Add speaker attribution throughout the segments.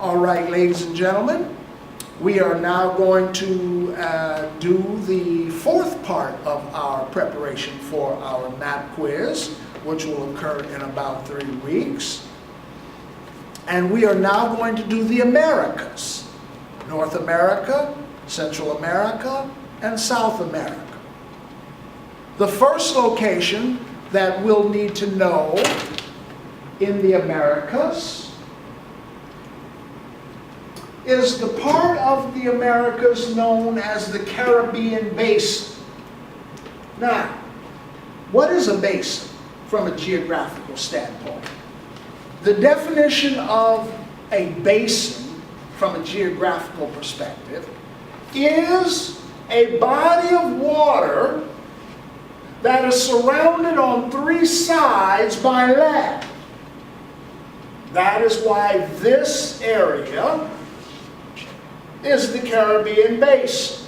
Speaker 1: All right, ladies and gentlemen, we are now going to do the fourth part of our preparation for our map quiz, which will occur in about 3 weeks. And we are now going to do the Americas: North America, Central America, and South America. The first location that we'll need to know in the Americas is the part of the Americas known as the Caribbean Basin. Now, what is a basin from a geographical standpoint? The definition of a basin from a geographical perspective is a body of water that is surrounded on 3 sides by land. That is why this area is the Caribbean Basin.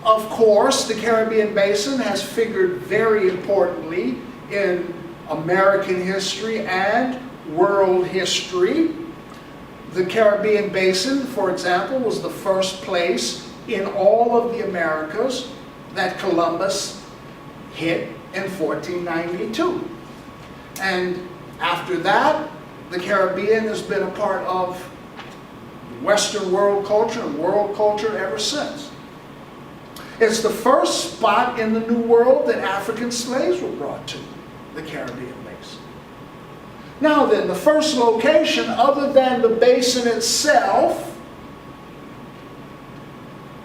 Speaker 1: Of course, the Caribbean Basin has figured very importantly in American history and world history. The Caribbean Basin, for example, was the first place in all of the Americas that Columbus hit in 1492. And after that, the Caribbean has been a part of Western world culture and world culture ever since. It's the first spot in the New World that African slaves were brought to, the Caribbean Basin. Now then, the first location other than the basin itself,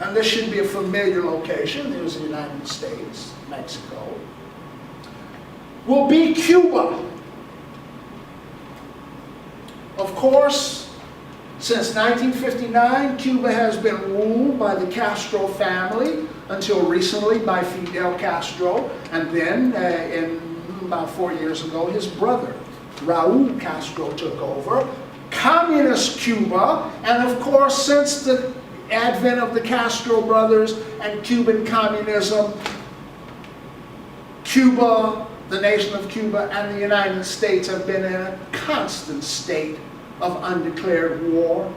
Speaker 1: and this should be a familiar location, there's the United States, Mexico, will be Cuba. Of course, since 1959, Cuba has been ruled by the Castro family until recently by Fidel Castro, and then about 4 years ago, his brother, Raul Castro, took over. Communist Cuba, and of course, since the advent of the Castro brothers and Cuban communism, Cuba, the nation of Cuba, and the United States have been in a constant state of undeclared war.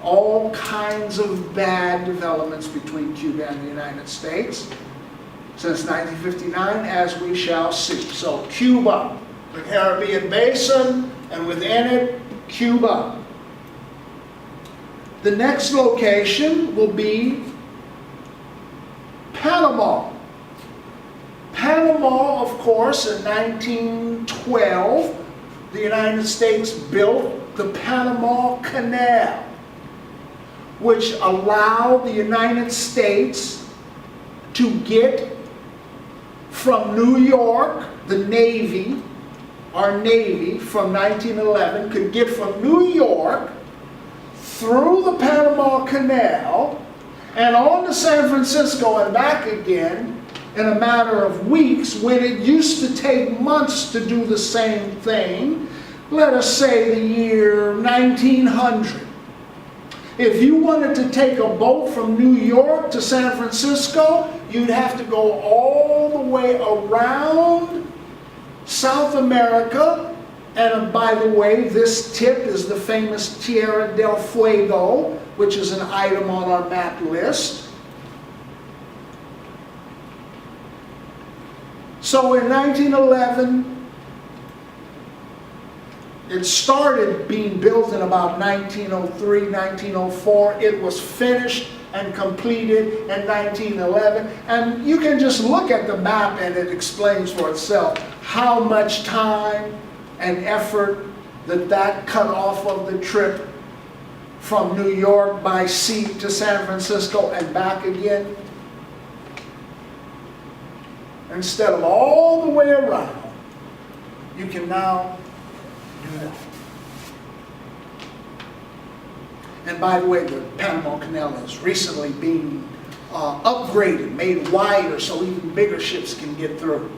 Speaker 1: All kinds of bad developments between Cuba and the United States since 1959, as we shall see. So Cuba, the Caribbean Basin, and within it, Cuba. The next location will be Panama. Panama, of course, in 1912, the United States built the Panama Canal, which allowed the United States to get from New York, the Navy, our Navy from 1911 could get from New York through the Panama Canal and on to San Francisco and back again in a matter of weeks, when it used to take months to do the same thing. Let us say the year 1900. If you wanted to take a boat from New York to San Francisco, you'd have to go all the way around South America. And by the way, this tip is the famous Tierra del Fuego, which is an item on our map list. So in 1911, it started being built in about 1903, 1904. It was finished and completed in 1911. And you can just look at the map and it explains for itself how much time and effort that cut off of the trip from New York by sea to San Francisco and back again. Instead of all the way around, you can now do that. And by the way, the Panama Canal has recently been upgraded, made wider so even bigger ships can get through.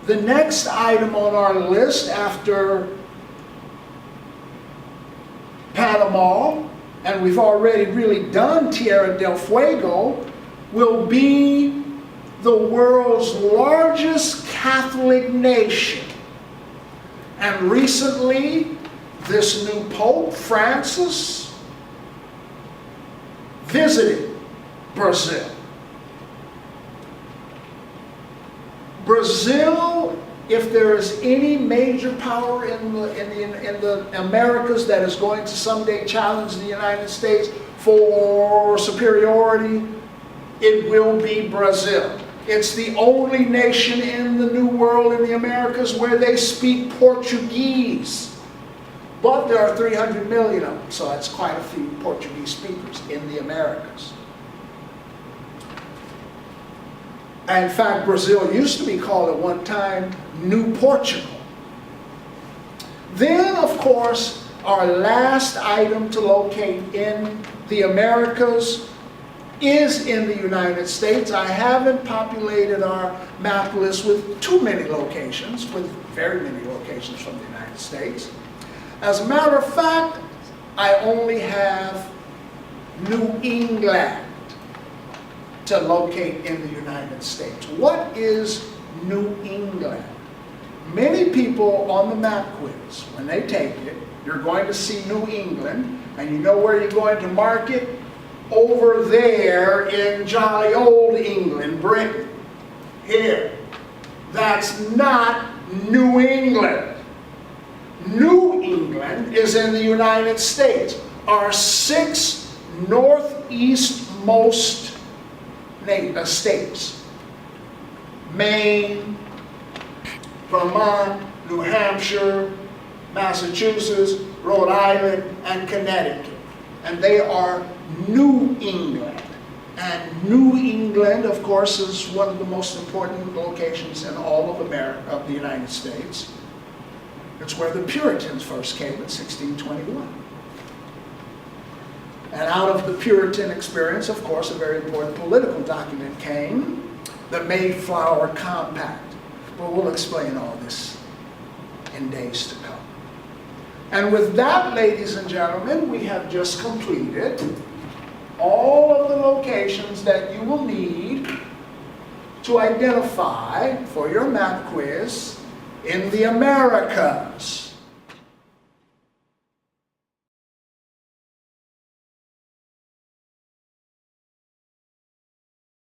Speaker 1: The next item on our list after Panama, and we've already really done Tierra del Fuego, will be the world's largest Catholic nation. And recently, this new Pope, Francis, visited Brazil. Brazil, if there is any major power in the Americas that is going to someday challenge the United States for superiority, it will be Brazil. It's the only nation in the New World, in the Americas, where they speak Portuguese. But there are 300 million of them, so that's quite a few Portuguese speakers in the Americas. In fact, Brazil used to be called at one time New Portugal. Then, of course, our last item to locate in the Americas is in the United States. I haven't populated our map list with too many locations, with very many locations from the United States. As a matter of fact, I only have New England to locate in the United States. What is New England? Many people on the map quiz, when they take it, you're going to see New England, and you know where you're going to mark it? Over there in jolly old England, Britain. Here. That's not New England. New England is in the United States. Our 6 northeastmost states. Maine, Vermont, New Hampshire, Massachusetts, Rhode Island, and Connecticut. And they are New England. And New England, of course, is one of the most important locations in all of America, of the United States. It's where the Puritans first came in 1621. And out of the Puritan experience, of course, a very important political document came, the Mayflower Compact. But we'll explain all this in days to come. And with that, ladies and gentlemen, we have just completed all of the locations that you will need to identify for your map quiz in the Americas.